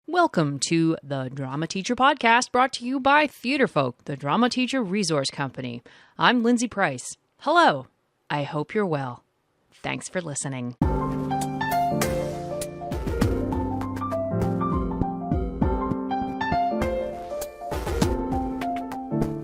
Welcome to the Drama Teacher Podcast, brought to you by Theatrefolk, the Drama Teacher Resource Company. I'm Lindsay Price. Hello. I hope you're well. Thanks for listening.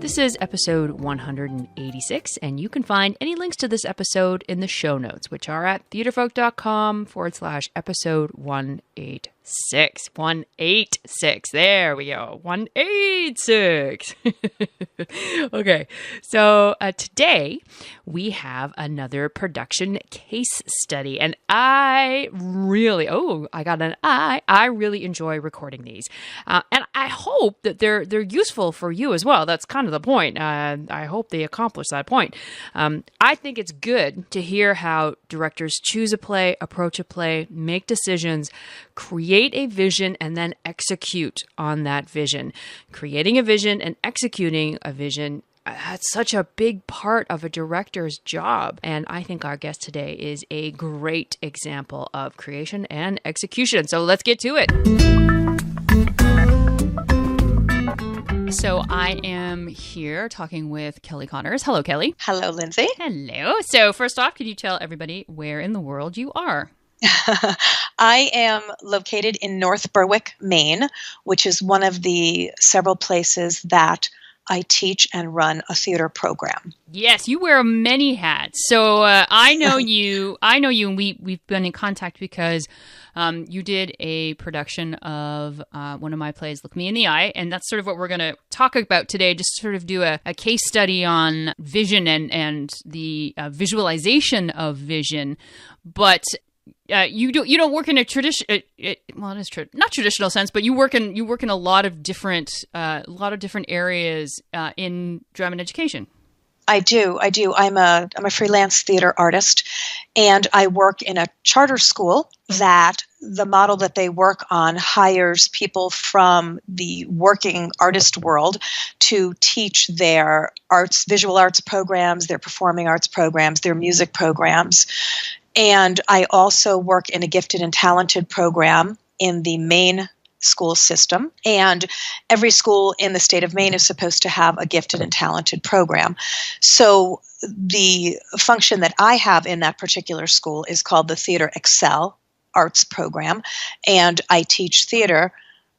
This is episode 186, and you can find any links to this episode in the show notes, which are at theatrefolk.com/episode 186. 186. There we go. 186. Okay. So today we have another production case study, and I really enjoy recording these. And I hope that they're useful for you as well. That's kind of the point. I hope they accomplish that point. I think it's good to hear how directors choose a play, approach a play, make decisions, create a vision, and then execute on that vision. Creating a vision and executing a vision, that's such a big part of a director's job. And I think our guest today is a great example of creation and execution. So let's get to it. So I am here talking with Kelly Connors. Hello, Kelly. Hello, Lindsay. Hello. So first off, could you tell everybody where in the world you are? I am located in North Berwick, Maine, which is one of the several places that I teach and run a theater program. Yes, you wear many hats. So I know you, and we've been in contact because you did a production of one of my plays, Look Me in the Eye, and that's sort of what we're going to talk about today, just sort of do a case study on vision and the visualization of vision. But you don't work in a tradition. Well, it is not traditional sense, but you work in a lot of different areas in drama and education. I do. I'm a freelance theater artist, and I work in a charter school that the model that they work on hires people from the working artist world to teach their visual arts programs, their performing arts programs, their music programs. And I also work in a gifted and talented program in the Maine school system. And every school in the state of Maine is supposed to have a gifted and talented program. So the function that I have in that particular school is called the Theater Excel Arts Program. And I teach theater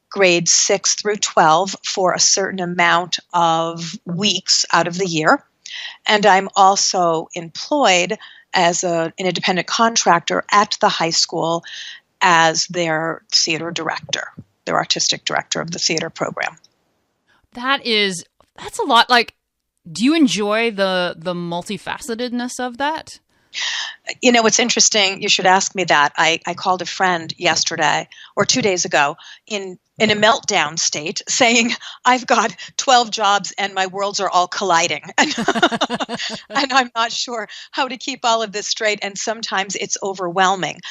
grades 6 through 12 for a certain amount of weeks out of the year. And I'm also employed as an independent contractor at the high school as their theater director, their artistic director of the theater program. That's a lot. Like, do you enjoy the multifacetedness of that? You know, it's interesting. You should ask me that. I called a friend yesterday or 2 days ago in a meltdown state saying, I've got 12 jobs and my worlds are all colliding. And I'm not sure how to keep all of this straight. And sometimes it's overwhelming.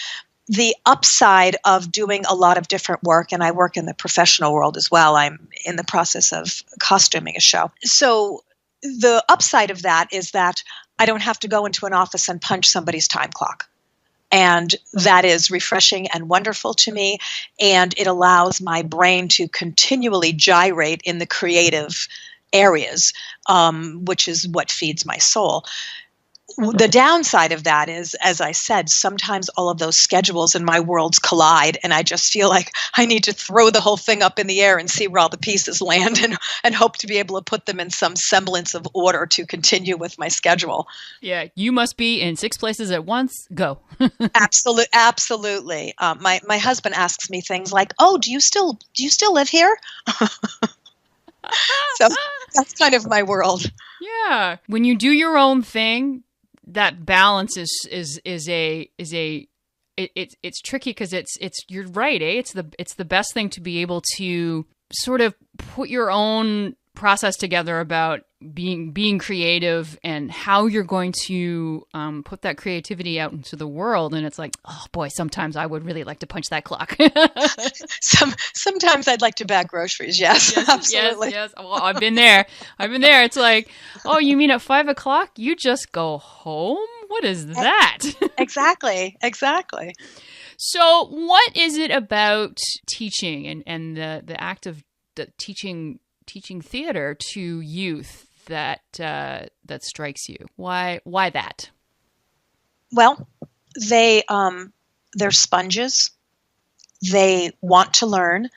The upside of doing a lot of different work, and I work in the professional world as well. I'm in the process of costuming a show. So the upside of that is that I don't have to go into an office and punch somebody's time clock. And that is refreshing and wonderful to me. And it allows my brain to continually gyrate in the creative areas, which is what feeds my soul. The downside of that is, as I said, sometimes all of those schedules in my worlds collide, and I just feel like I need to throw the whole thing up in the air and see where all the pieces land and hope to be able to put them in some semblance of order to continue with my schedule. Yeah, you must be in 6 places at once. Go. Absolutely. My husband asks me things like, "Oh, do you still live here?" So that's kind of my world. Yeah. When you do your own thing, that balance is it's tricky because it's you're right, eh? It's the best thing to be able to sort of put your own process together about being creative and how you're going to put that creativity out into the world. And it's like, oh boy, sometimes I would really like to punch that clock. Sometimes I'd like to bag groceries. Yes, absolutely. Yes. Well, I've been there. It's like, oh, you mean at 5 o'clock you just go home? What is that? Exactly. So, what is it about teaching and the act of teaching theater to youth that strikes you? Why that? Well, they're sponges. They want to learn.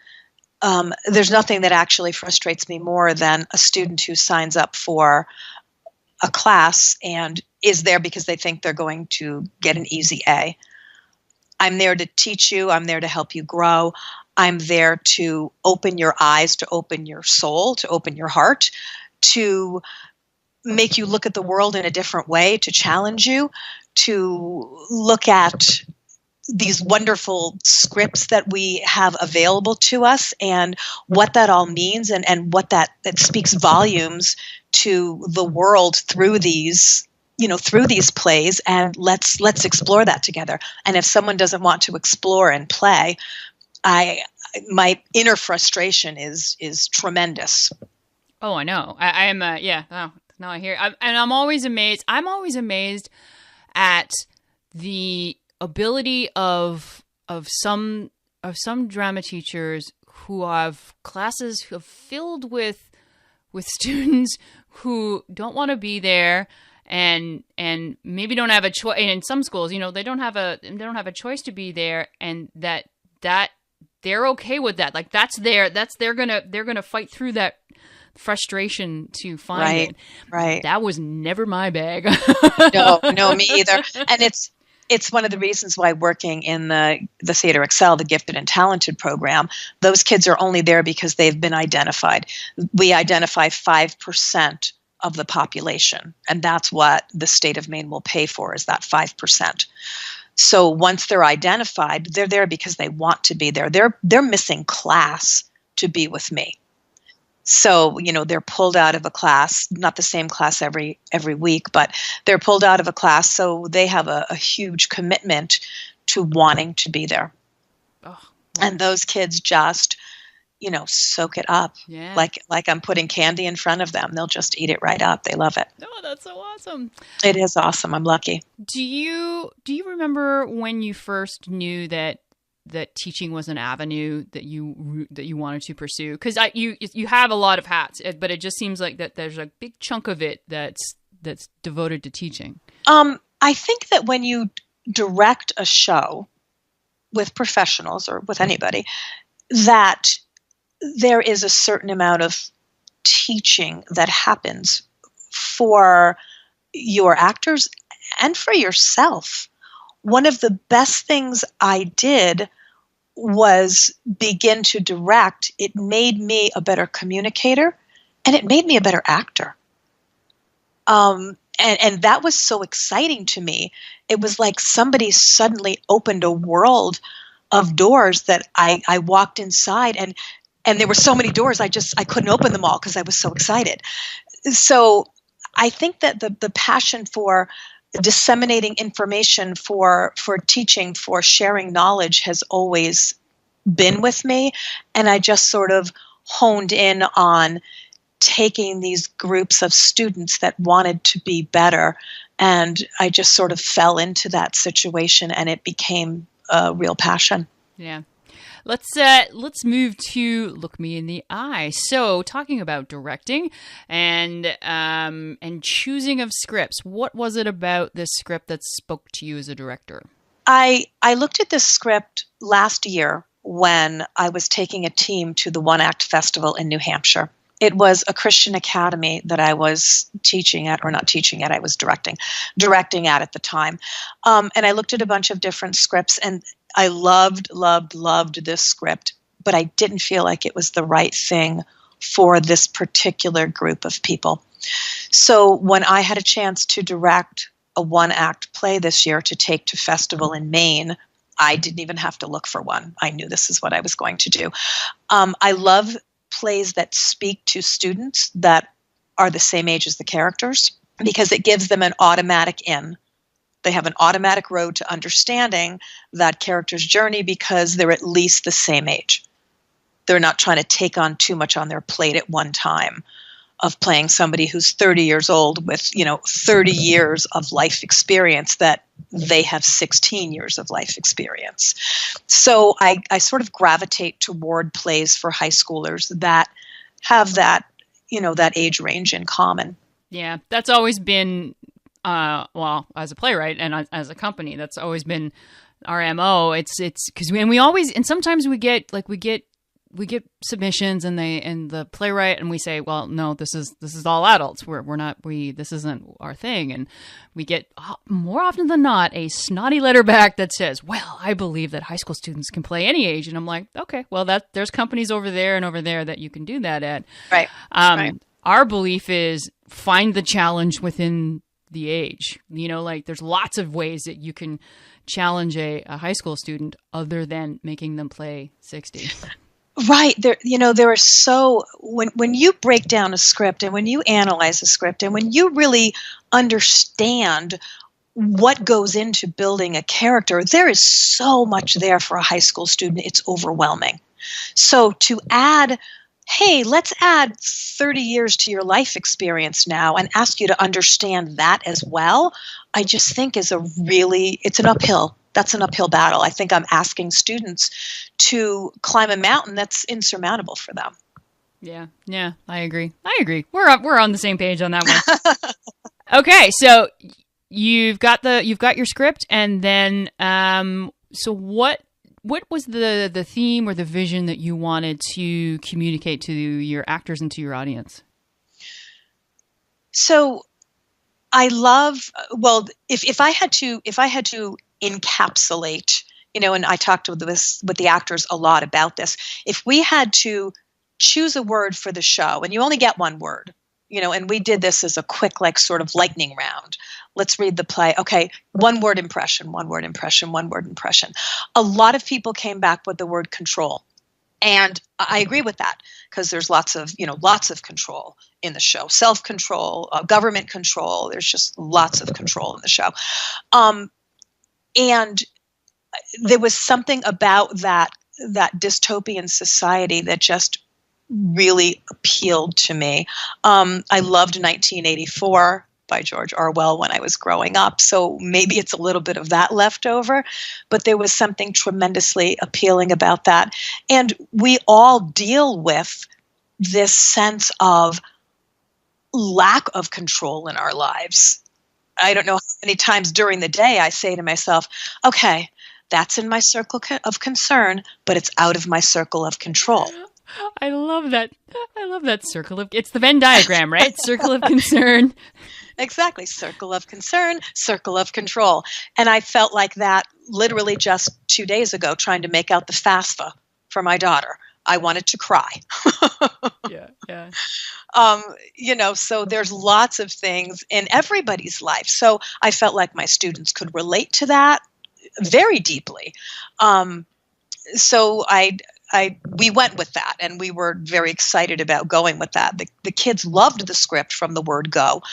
There's nothing that actually frustrates me more than a student who signs up for a class and is there because they think they're going to get an easy A. I'm there to teach you. I'm there to help you grow. I'm there to open your eyes, to open your soul, to open your heart, to make you look at the world in a different way, to challenge you, to look at these wonderful scripts that we have available to us and what that all means and what that speaks volumes to the world through these plays, and let's explore that together. And if someone doesn't want to explore and play, my inner frustration is tremendous. Oh, I know. I am. Yeah. Oh, now I hear. And I'm always amazed. I'm always amazed at the ability of some drama teachers who have classes filled with students who don't want to be there and maybe don't have a choice. And in some schools, they don't have a choice to be there, and that they're okay with that. Like they're gonna fight through that frustration to find it. Right. That was never my bag. No, me either. And it's one of the reasons why working in the Theater Excel, the gifted and talented program, those kids are only there because they've been identified. We identify 5% of the population, and that's what the state of Maine will pay for, is that 5%. So once they're identified, they're there because they want to be there. They're missing class to be with me. So, they're pulled out of a class, not the same class every week, but they're pulled out of a class. So they have a huge commitment to wanting to be there. Oh, wow. And those kids just, soak it up. Yeah. Like I'm putting candy in front of them. They'll just eat it right up. They love it. Oh, that's so awesome. It is awesome. I'm lucky. Do you remember when you first knew that teaching was an avenue that you wanted to pursue? Because you have a lot of hats, but it just seems like that there's a big chunk of it that's devoted to teaching. I think that when you direct a show with professionals or with anybody, that there is a certain amount of teaching that happens for your actors and for yourself. One of the best things I did was begin to direct. It made me a better communicator, and it made me a better actor. And that was so exciting to me. It was like somebody suddenly opened a world of doors that I walked inside, and there were so many doors I couldn't open them all because I was so excited. So I think that the passion for disseminating information, for teaching, for sharing knowledge has always been with me. And I just sort of honed in on taking these groups of students that wanted to be better. And I just sort of fell into that situation, and it became a real passion. Yeah. Let's move to Look Me in the Eye. So, talking about directing and choosing of scripts, what was it about this script that spoke to you as a director? I looked at this script last year when I was taking a team to the One Act Festival in New Hampshire. It was a Christian academy that I was teaching at, or not teaching at, I was directing at the time. And I looked at a bunch of different scripts, and I loved this script, but I didn't feel like it was the right thing for this particular group of people. So when I had a chance to direct a one-act play this year to take to festival in Maine, I didn't even have to look for one. I knew this is what I was going to do. I love plays that speak to students that are the same age as the characters, because it gives them an automatic in. They have an automatic road to understanding that character's journey because they're at least the same age. They're not trying to take on too much on their plate at one time. of playing somebody who's 30 years old with, 30 years of life experience that they have 16 years of life experience. So I sort of gravitate toward plays for high schoolers that have that, that age range in common. Yeah, that's always been, well, as a playwright and as a company, that's always been our MO. It's because we always, and sometimes we get submissions and the playwright, and we say, well, no, this is all adults. This isn't our thing. And we get more often than not a snotty letter back that says, well, I believe that high school students can play any age. And I'm like, okay, well, there's companies over there and over there that you can do that at. Right. Right. Our belief is find the challenge within the age. There's lots of ways that you can challenge a high school student other than making them play 60. Right. There are when you break down a script and when you analyze a script and when you really understand what goes into building a character, there is so much there for a high school student. It's overwhelming. So to add, hey, let's add 30 years to your life experience now and ask you to understand that as well, I just think it's an uphill. That's an uphill battle. I think I'm asking students to climb a mountain that's insurmountable for them. Yeah, I agree. We're on the same page on that one. Okay, so you've got your script, and then so what was the theme or the vision that you wanted to communicate to your actors and to your audience? So I love, well, if I had to encapsulate, and I talked with the actors a lot about this. If we had to choose a word for the show, and you only get one word, and we did this as a quick, sort of lightning round. Let's read the play. Okay, one word impression. A lot of people came back with the word control. And I agree with that because there's lots of control in the show, self-control, government control. There's just lots of control in the show. And there was something about that dystopian society that just really appealed to me. I loved 1984 by George Orwell when I was growing up, so maybe it's a little bit of that left over, but there was something tremendously appealing about that. And we all deal with this sense of lack of control in our lives. I don't know how many times during the day I say to myself, okay, that's in my circle of concern, but it's out of my circle of control. I love that. It's the Venn diagram, right? Circle of concern. Exactly. Circle of concern, circle of control. And I felt like that literally just 2 days ago trying to make out the FAFSA for my daughter. I wanted to cry. Yeah. So there's lots of things in everybody's life. So I felt like my students could relate to that very deeply. So we went with that, and we were very excited about going with that. The kids loved the script from the word go.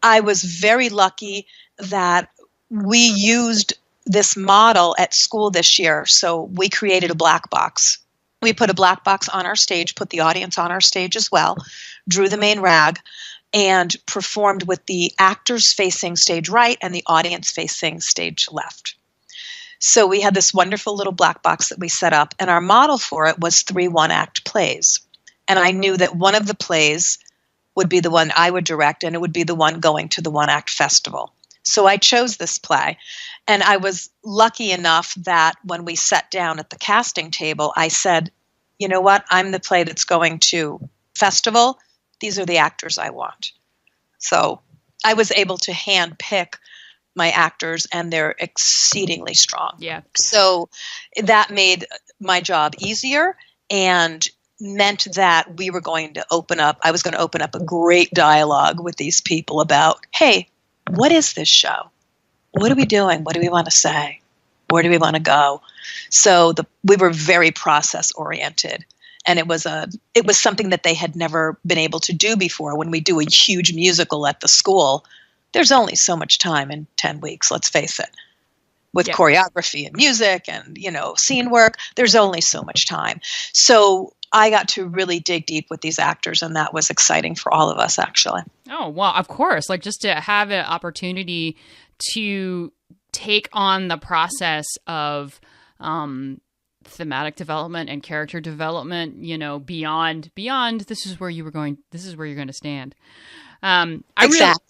I was very lucky that we used this model at school this year. So we created a black box. We put a black box on our stage, put the audience on our stage as well, drew the main rag, and performed with the actors facing stage right and the audience facing stage left. So we had this wonderful little black box that we set up, and our model for it was 3 one-act plays. And I knew that one of the plays would be the one I would direct, and it would be the one going to the one-act festival. So I chose this play, and I was lucky enough that when we sat down at the casting table, I said, you know what, I'm the play that's going to festival. These are the actors I want. So I was able to hand pick my actors, and they're exceedingly strong. Yeah. So that made my job easier and meant that I was going to open up a great dialogue with these people about, hey, what is this show? What are we doing? What do we want to say? Where do we want to go? So we were very process oriented. And it was something that they had never been able to do before. When we do a huge musical at the school, there's only so much time in 10 weeks, let's face it. With choreography and music and, scene work, there's only so much time. So I got to really dig deep with these actors, and that was exciting for all of us, actually. Oh, well, of course. Like, just to have an opportunity to take on the process of thematic development and character development, beyond this is where you're going to stand. Exactly.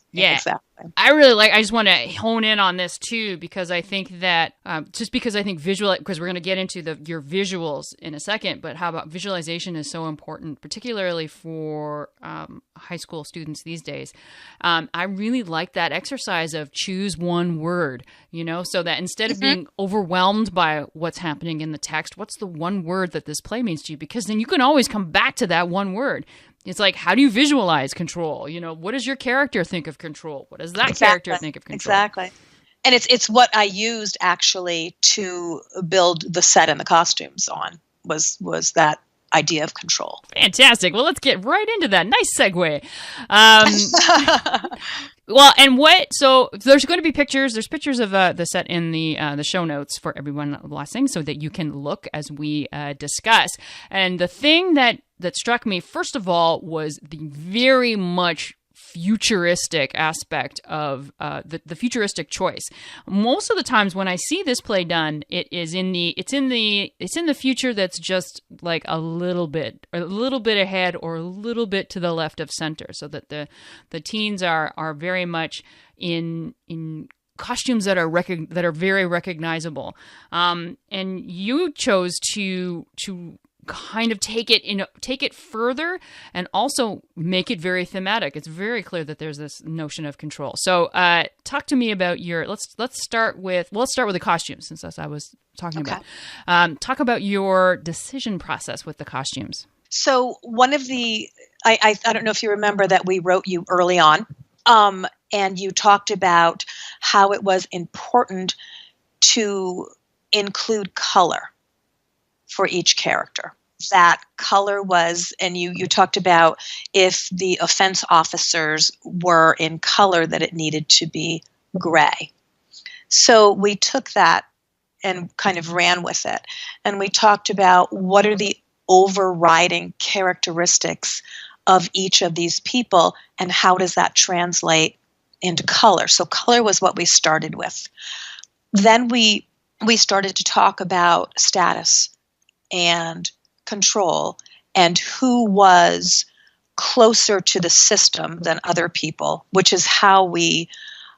I really I just want to hone in on this too, because I think that because we're going to get into your visuals in a second, but how about visualization is so important, particularly for high school students these days. I really like that exercise of choose one word, so that instead of being overwhelmed by what's happening in the text, what's the one word that this play means to you? Because then you can always come back to that one word. It's like, how do you visualize control? What does your character think of control? What does that character think of control? Exactly. And it's what I used actually to build the set and the costumes on was that idea of control. Fantastic. Well, let's get right into that. Nice segue. Well, and so there's going to be pictures. There's pictures of the set in the show notes for everyone listening, so that you can look as we discuss. And the thing that struck me, first of all, was the very much futuristic aspect of the futuristic choice. Most of the times when I see this play done, it's in the future that's just like a little bit ahead or a little bit to the left of center, so that the teens are very much in costumes that are very recognizable. And you chose to kind of take it further and also make it very thematic. It's very clear that there's this notion of control. So talk to me about let's start with the costumes, since that's what I was talking about. Talk about your decision process with the costumes. So one of the I don't know if you remember that we wrote you early on, and you talked about how it was important to include color for each character. That color was, and you talked about if the offense officers were in color, that it needed to be gray. So we took that and kind of ran with it. And we talked about what are the overriding characteristics of each of these people, and how does that translate into color. So color was what we started with. Then we started to talk about status and control, and who was closer to the system than other people, which is how I'm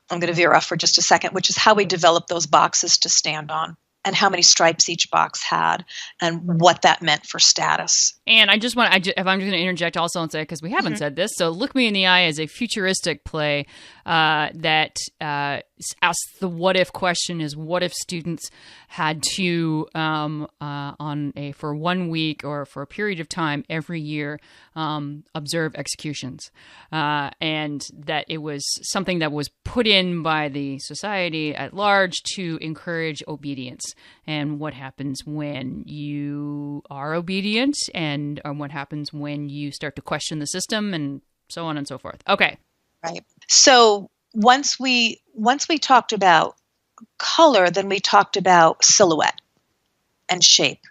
going to veer off for just a second, which is how we developed those boxes to stand on, and how many stripes each box had, and what that meant for status. And if I'm just going to interject also and say, because we haven't said this, so Look Me in the Eye is a futuristic play that asks the what if question: is what if students had to for 1 week or for a period of time every year observe executions, and that it was something that was put in by the society at large to encourage obedience. And what happens when you are obedient, and what happens when you start to question the system, and so on and so forth. Okay. Right. So once we talked about color, then we talked about silhouette and shape.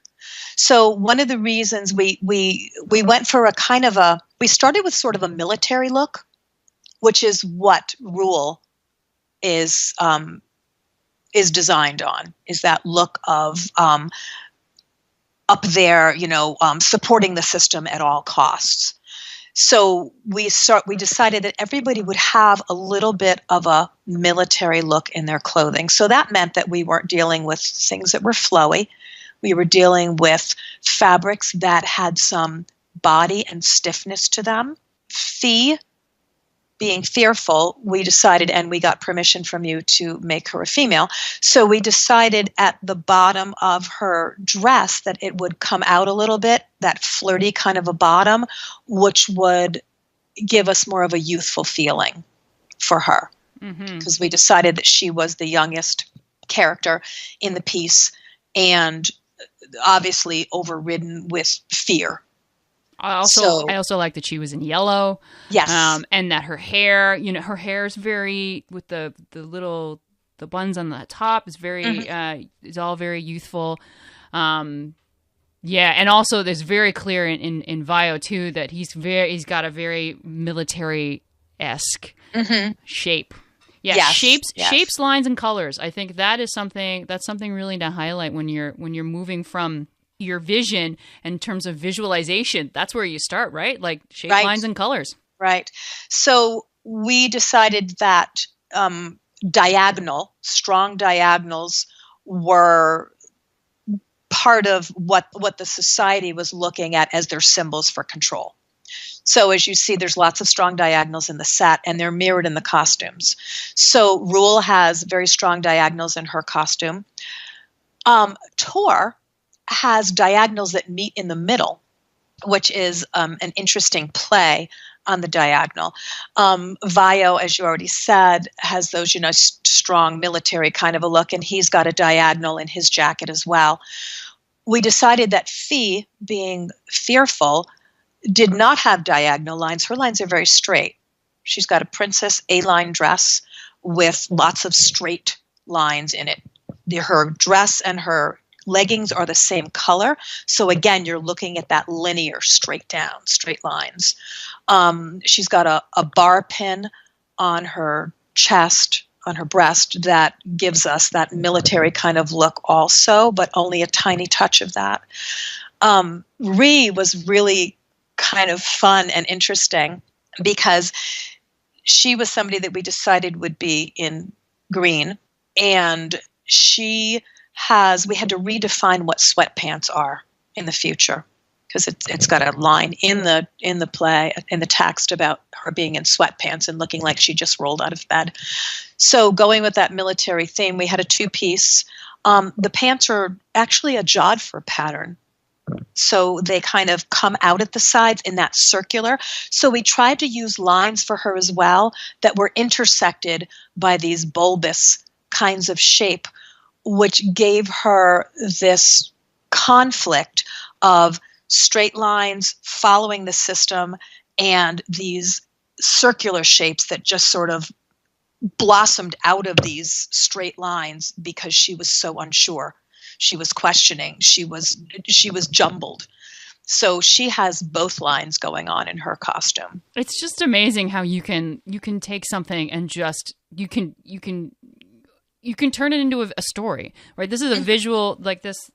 So one of the reasons we went for we started with sort of a military look, which is what Rule is designed on, is that look of up there, supporting the system at all costs. So we decided that everybody would have a little bit of a military look in their clothing. So that meant that we weren't dealing with things that were flowy. We were dealing with fabrics that had some body and stiffness to them. Being fearful, we decided, and we got permission from you to make her a female. So we decided at the bottom of her dress that it would come out a little bit, that flirty kind of a bottom, which would give us more of a youthful feeling for her. Because we decided that she was the youngest character in the piece, and obviously overridden with fear. I also like that she was in yellow. Yes. And that her hair, her hair is very, with the buns on the top is very, is all very youthful. Yeah, and also there's very clear in Vio too that he's got a very military esque shape. Yeah, Yes, yes. shapes, lines, and colors. I think that is something really to highlight when you're moving from your vision in terms of visualization. That's where you start, right? Like shape, Right, lines, and colors. right. So we decided that strong diagonals were part of what the society was looking at as their symbols for control. So as you see, there's lots of strong diagonals in the set, and they're mirrored in the costumes. So Rule has very strong diagonals in her costume. Tor has diagonals that meet in the middle, which is an interesting play on the diagonal. Vio, as you already said, has those, strong military kind of a look, and he's got a diagonal in his jacket as well. We decided that Fee, being fearful, did not have diagonal lines. Her lines are very straight. She's got a princess A-line dress with lots of straight lines in it. Her dress and her leggings are the same color. So again, you're looking at that linear, straight lines. She's got a bar pin on her chest, on her breast, that gives us that military kind of look also, but only a tiny touch of that. Ree was really kind of fun and interesting because she was somebody that we decided would be in green, and we had to redefine what sweatpants are in the future, because it's got a line in the play, in the text, about her being in sweatpants and looking like she just rolled out of bed. So going with that military theme, we had a two-piece. The pants are actually a jodhpur pattern. So they kind of come out at the sides in that circular. So we tried to use lines for her as well that were intersected by these bulbous kinds of shape, which gave her this conflict of straight lines following the system and these circular shapes that just sort of blossomed out of these straight lines because she was so unsure. She was questioning. She was jumbled. So she has both lines going on in her costume. It's just amazing how you can take something and just you can turn it into a story, right? This is a visual, like this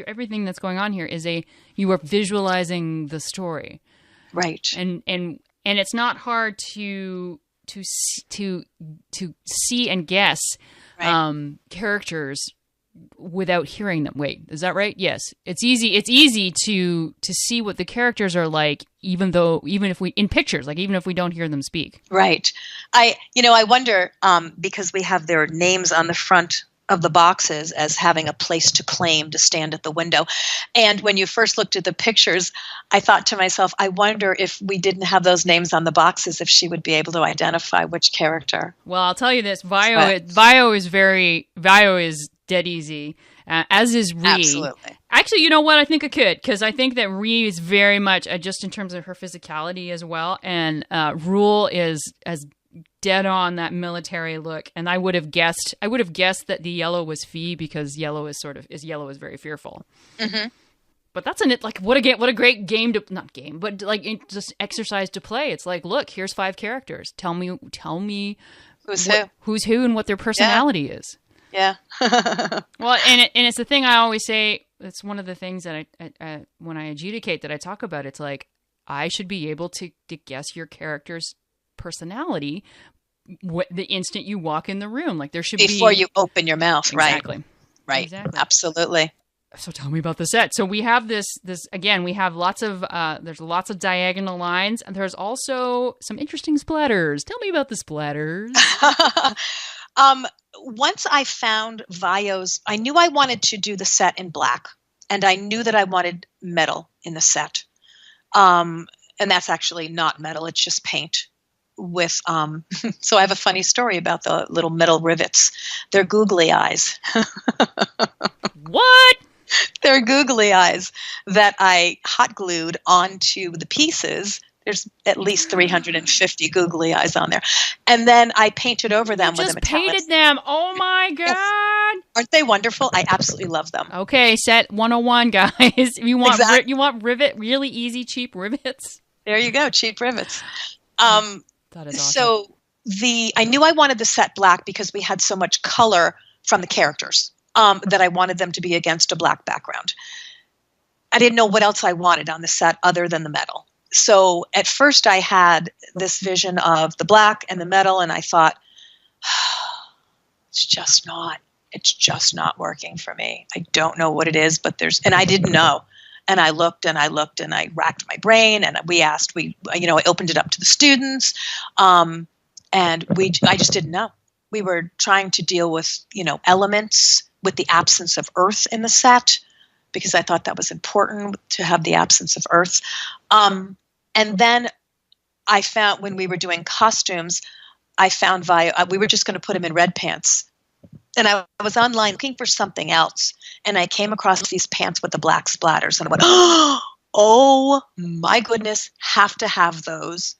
everything that's going on here is you are visualizing the story, right? And it's not hard to see and guess characters without hearing them. Wait, is that right? Yes. It's easy to see what the characters are like, even if we don't hear them speak. Right. I wonder, because we have their names on the front of the boxes as having a place to claim, to stand at the window. And when you first looked at the pictures, I thought to myself, I wonder if we didn't have those names on the boxes, if she would be able to identify which character. Well, I'll tell you this, Vio is dead easy, as is Ree. Absolutely. Actually, you know what? I think I could, because I think that Ree is very much, just in terms of her physicality as well, and Rule is as dead on that military look. And I would have guessed that the yellow was Fee, because yellow is very fearful. Mm-hmm. But that's what a great game just exercise to play. It's like, look, here's 5 characters. Tell me who's who and what their personality is. Yeah. Well, and it's the thing I always say. It's one of the things that I when I adjudicate, that I talk about. It's like, I should be able to guess your character's personality the instant you walk in the room. Like, there should before you open your mouth. Exactly. Right. Exactly. Absolutely. So tell me about the set. So we have this again. We have lots of there's lots of diagonal lines, and there's also some interesting splatters. Tell me about the splatters. Once I found Vio's, I knew I wanted to do the set in black, and I knew that I wanted metal in the set. And that's actually not metal; it's just paint. With so I have a funny story about the little metal rivets. They're googly eyes. What? They're googly eyes that I hot glued onto the pieces. There's at least 350 googly eyes on there. And then I painted over them with a metallic. Just painted them. Oh my God. Aren't they wonderful? I absolutely love them. Okay, set 101, guys. Exactly. You want really easy, cheap rivets? There you go, cheap rivets. Mm, Um, that is awesome. so I knew I wanted the set black because we had so much color from the characters, that I wanted them to be against a black background. I didn't know what else I wanted on the set other than the metal. So at first I had this vision of the black and the metal, and I thought, it's just not working for me. I don't know what it is, but and I didn't know. And I looked and I looked and I racked my brain, and I opened it up to the students. And I just didn't know. We were trying to deal with, elements, with the absence of earth in the set, because I thought that was important to have the absence of earth. And then I found, when we were doing costumes, we were just going to put him in red pants. And I was online looking for something else. And I came across these pants with the black splatters. And I went, oh my goodness, have to have those.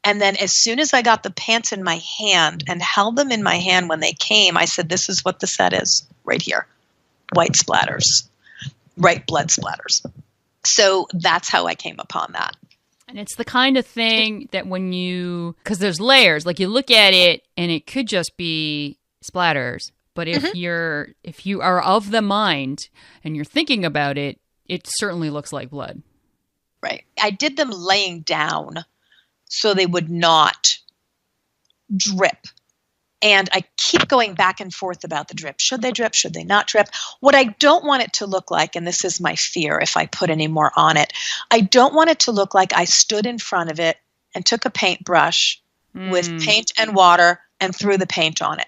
And then as soon as I got the pants in my hand and held them in my hand when they came, I said, this is what the set is right here. White splatters, white blood splatters. So that's how I came upon that. And it's the kind of thing that because there's layers, like you look at it and it could just be splatters. But if you are of the mind and you're thinking about it, it certainly looks like blood. Right. I did them laying down so they would not drip. And I keep going back and forth about the drip. Should they drip? Should they not drip? What I don't want it to look like, and this is my fear if I put any more on it, I don't want it to look like I stood in front of it and took a paintbrush with paint and water and threw the paint on it.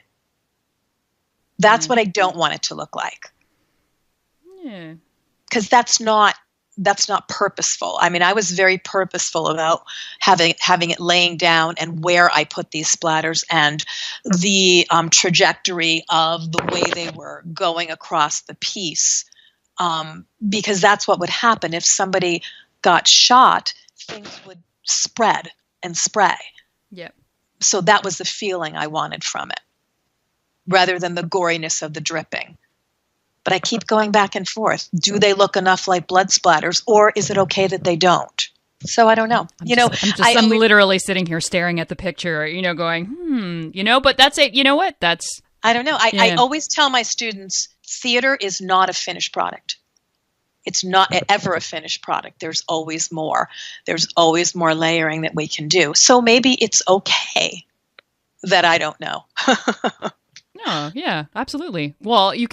That's what I don't want it to look like. Yeah. Because that's not purposeful. I mean, I was very purposeful about having it laying down and where I put these splatters and the trajectory of the way they were going across the piece. Because that's what would happen if somebody got shot, things would spread and spray. Yep. So that was the feeling I wanted from it, rather than the goriness of the dripping. But I keep going back and forth. Do they look enough like blood splatters, or is it okay that they don't? So I don't know. I'm literally sitting here staring at the picture, going, but that's it. You know what? I don't know. I always tell my students, theater is not a finished product. It's not ever a finished product. There's always more. There's always more layering that we can do. So maybe it's okay that I don't know. No, yeah, absolutely. Well, the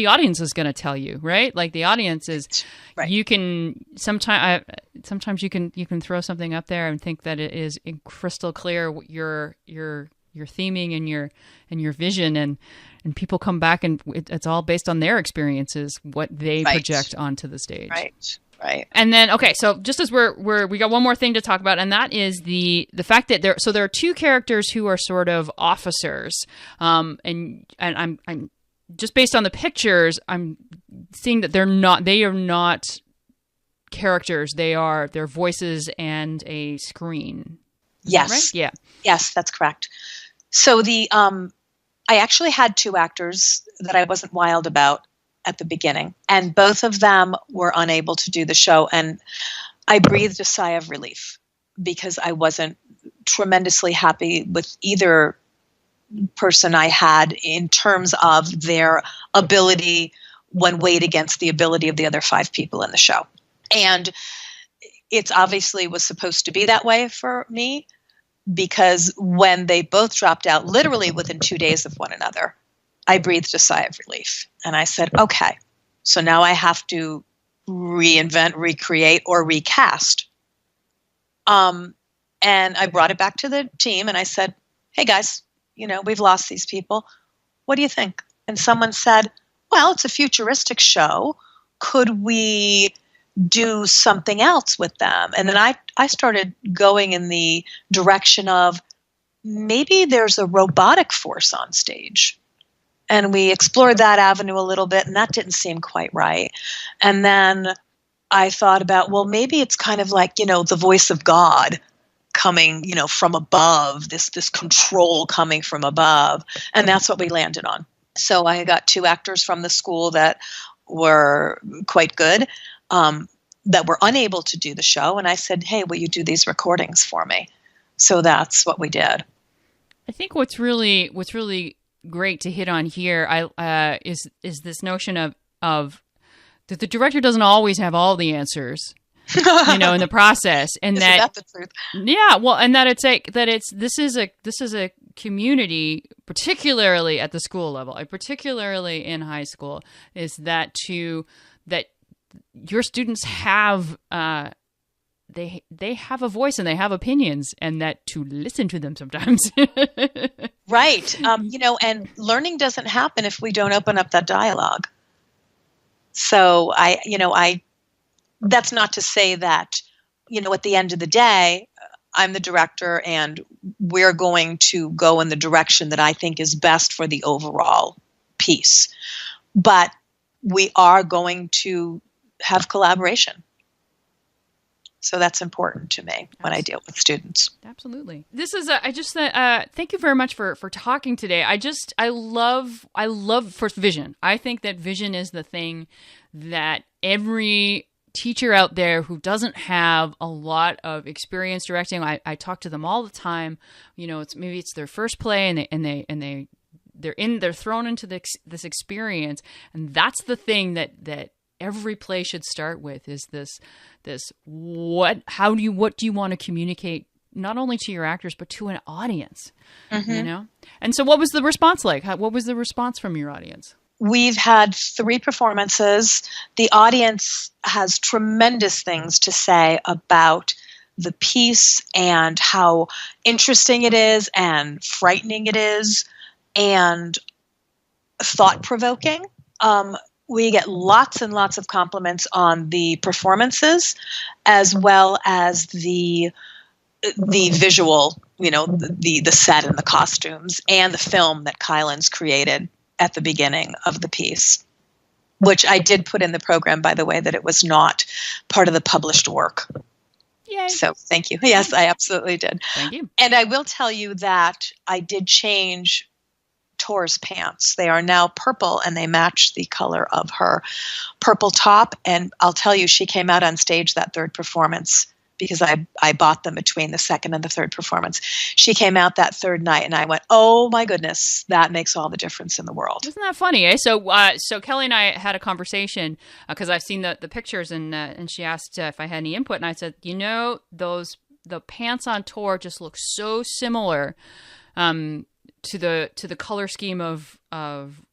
audience is going to tell you, right? Like the audience is, right. You can sometimes you can throw something up there and think that it is crystal clear your theming and your vision, and people come back and it's all based on their experiences, what they project onto the stage. Right. And then, okay, so just as we got one more thing to talk about, and that is the fact that there are two characters who are sort of officers, and I'm just based on the pictures, I'm seeing that they are not characters. They're voices and a screen. Is yes. that right? Yeah. Yes, that's correct. So I actually had two actors that I wasn't wild about at the beginning, and both of them were unable to do the show, and I breathed a sigh of relief because I wasn't tremendously happy with either person I had in terms of their ability when weighed against the ability of the other 5 people in the show. And it's obviously was supposed to be that way for me, because when they both dropped out literally within 2 days of one another, I breathed a sigh of relief, and I said, okay, so now I have to reinvent, recreate, or recast. And I brought it back to the team and I said, hey guys, we've lost these people. What do you think? And someone said, well, it's a futuristic show. Could we do something else with them? And then I started going in the direction of maybe there's a robotic force on stage. And we explored that avenue a little bit, and that didn't seem quite right. And then I thought about, well, maybe it's kind of like, the voice of God coming, from above, this control coming from above. And that's what we landed on. So I got 2 actors from the school that were quite good, that were unable to do the show. And I said, hey, will you do these recordings for me? So that's what we did. I think what's really great to hit on here is this notion of that the director doesn't always have all the answers, in the process, and Isn't that the truth? Yeah, well, and that this is a community, particularly at the school level, particularly in high school, is that your students have they have a voice and they have opinions, and that to listen to them sometimes. Right. And learning doesn't happen if we don't open up that dialogue. So that's not to say that, at the end of the day, I'm the director and we're going to go in the direction that I think is best for the overall piece. But we are going to have collaboration. So that's important to me when I deal with students. Absolutely. This is thank you very much for talking today. I love first vision. I think that vision is the thing that every teacher out there who doesn't have a lot of experience directing, I talk to them all the time. It's their first play and they're thrown into this experience, and that's the thing that every play should start with, is this what do you want to communicate, not only to your actors but to an audience. And so what was the response like? What was the response from your audience? We've had 3 performances. The audience has tremendous things to say about the piece and how interesting it is and frightening it is and thought-provoking. We get lots and lots of compliments on the performances, as well as the visual, the set and the costumes, and the film that Kylan's created at the beginning of the piece, which I did put in the program, by the way, that it was not part of the published work. Yay. So thank you. Yes, I absolutely did. Thank you. And I will tell you that I did change Tor's pants. They are now purple and they match the color of her purple top. And I'll tell you, she came out on stage that 3rd performance, because I bought them between the 2nd and the 3rd performance. She came out that 3rd night and I went, oh my goodness, that makes all the difference in the world. Isn't that funny, eh? So Kelly and I had a conversation because I've seen the pictures, and she asked if I had any input, and I said, the pants on Tor just look so similar to the color scheme of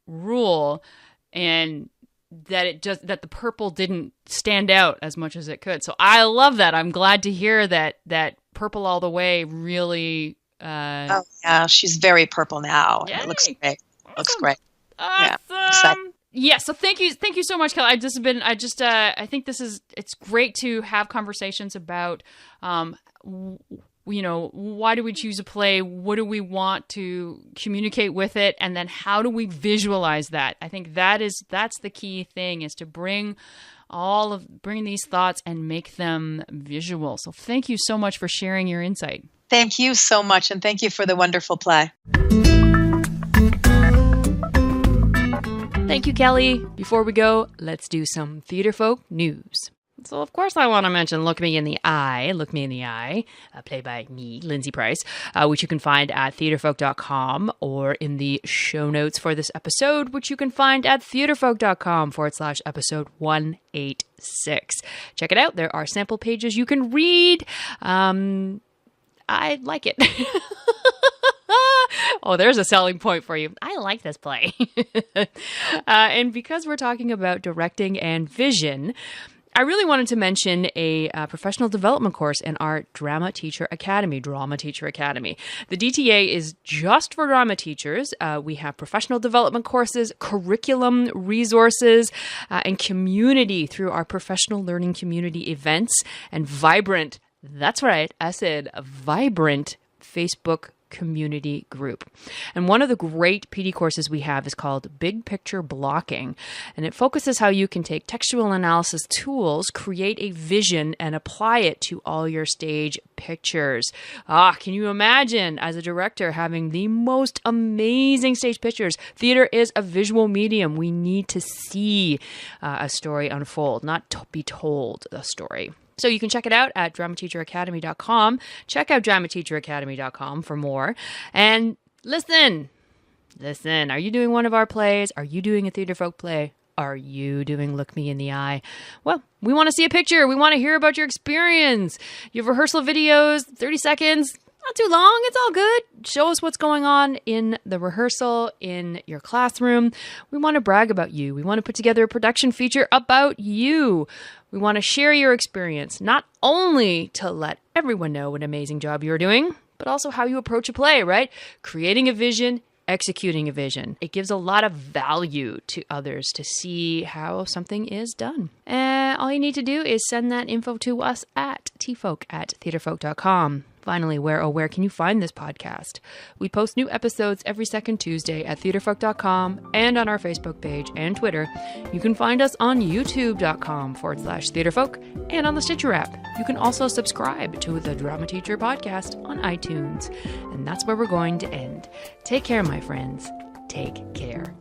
Rule, and that the purple didn't stand out as much as it could. So I love that. I'm glad to hear that Purple All the Way really. Oh yeah, she's very purple now. Yay. It looks great. Awesome. Looks great. Awesome. Yeah. Yeah. So thank you so much, Kelly. I think it's great to have conversations about, why do we choose a play? What do we want to communicate with it? And then how do we visualize that? I think that's the key thing, is to bring these thoughts and make them visual. So thank you so much for sharing your insight. Thank you so much. And thank you for the wonderful play. Thank you, Kelly. Before we go, let's do some Theatrefolk news. So, of course, I want to mention Look Me in the Eye, played by me, Lindsay Price, which you can find at theatrefolk.com or in the show notes for this episode, which you can find at theatrefolk.com/episode 186. Check it out. There are sample pages you can read. I like it. Oh, there's a selling point for you. I like this play. And because we're talking about directing and vision, I really wanted to mention a professional development course in our Drama Teacher Academy. The DTA is just for drama teachers. We have professional development courses, curriculum, resources, and community through our professional learning community events and vibrant, that's right, I said vibrant Facebook community group. And one of the great PD courses we have is called Big Picture Blocking, and it focuses how you can take textual analysis tools, create a vision, and apply it to all your stage pictures. Can you imagine as a director having the most amazing stage pictures? Theater is a visual medium. We need to see a story unfold, not be told a story. So you can check it out at dramateacheracademy.com. Check out dramateacheracademy.com for more. And listen, are you doing one of our plays? Are you doing a Theatrefolk play? Are you doing Look Me in the Eye? Well, we want to see a picture. We want to hear about your experience. You have rehearsal videos, 30 seconds, not too long. It's all good. Show us what's going on in the rehearsal, in your classroom. We want to brag about you. We want to put together a production feature about you. We want to share your experience, not only to let everyone know what an amazing job you're doing, but also how you approach a play, right? Creating a vision, executing a vision. It gives a lot of value to others to see how something is done. And all you need to do is send that info to us at tfolk@theatrefolk.com. Finally, where can you find this podcast? We post new episodes every second Tuesday at theatrefolk.com and on our Facebook page and Twitter. You can find us on youtube.com/theatrefolk and on the Stitcher app. You can also subscribe to the Drama Teacher podcast on iTunes. And that's where we're going to end. Take care, my friends. Take care.